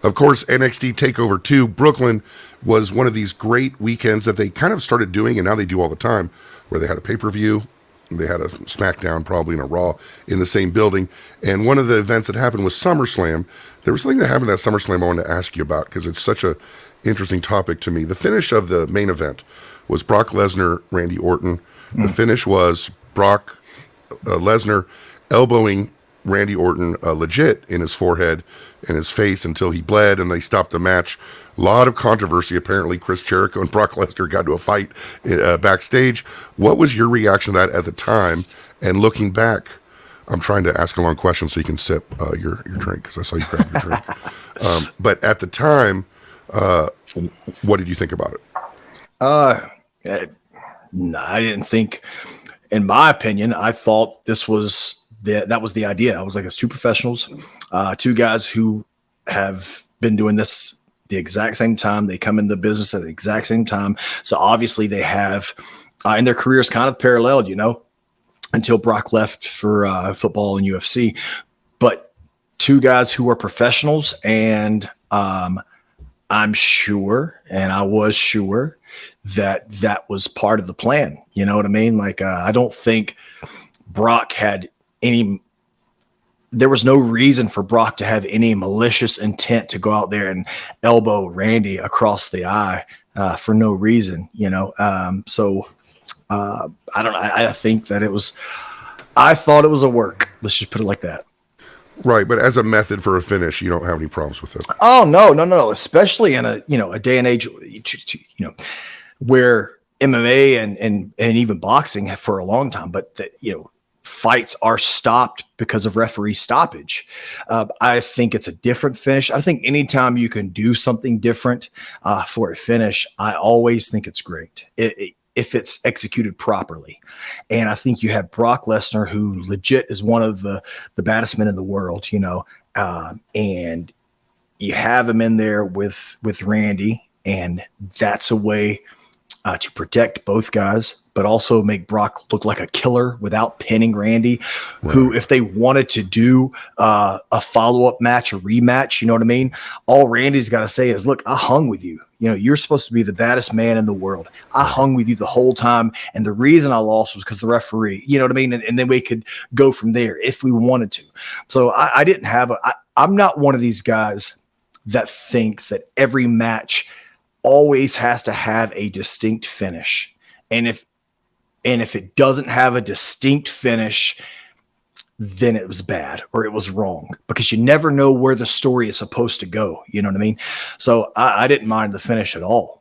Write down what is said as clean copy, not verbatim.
Of course, NXT TakeOver 2, Brooklyn was one of these great weekends that they kind of started doing, and now they do all the time, where they had a pay-per-view, they had a SmackDown, probably, and a Raw in the same building. And one of the events that happened was SummerSlam. There was something that happened at SummerSlam I wanted to ask you about, because it's such a interesting topic to me. The finish of the main event was Brock Lesnar, Randy Orton. The finish was Brock Lesnar elbowing Randy Orton legit in his forehead and his face until he bled, and they stopped the match. A lot of controversy. Apparently, Chris Jericho and Brock Lesnar got into a fight backstage. What was your reaction to that at the time? And looking back, I'm trying to ask a long question so you can sip your drink, because I saw you grab your drink. But at the time, what did you think about it? No, I didn't think. In my opinion, I thought that was the idea. I was like, it's two professionals, two guys who have been doing this the exact same time. They come in the business at the exact same time. So obviously they have, and their careers kind of paralleled, until Brock left for football and UFC. But two guys who are professionals, and I'm sure, and I was sure that was part of the plan. You know what I mean? Like, I don't think Brock had there was no reason for Brock to have any malicious intent to go out there and elbow Randy across the eye for no reason, So I don't know. I think that I thought it was a work. Let's just put it like that. Right, but as a method for a finish, you don't have any problems with it. Oh, no. Especially in a day and age, where MMA and even boxing for a long time, but fights are stopped because of referee stoppage. I think it's a different finish. I think anytime you can do something different for a finish, I always think it's great if it's executed properly. And I think you have Brock Lesnar, who legit is one of the baddest men in the world, and you have him in there with Randy, and that's a way to protect both guys, but also make Brock look like a killer without pinning Randy, right, who, if they wanted to do a follow-up match, a rematch, you know what I mean? All Randy's got to say is, look, I hung with you. You're supposed to be the baddest man in the world. I hung with you the whole time. And the reason I lost was because the referee, you know what I mean? And then we could go from there if we wanted to. So I'm not one of these guys that thinks that every match always has to have a distinct finish. And if it doesn't have a distinct finish, then it was bad or it was wrong, because you never know where the story is supposed to go. You know what I mean? So I didn't mind the finish at all.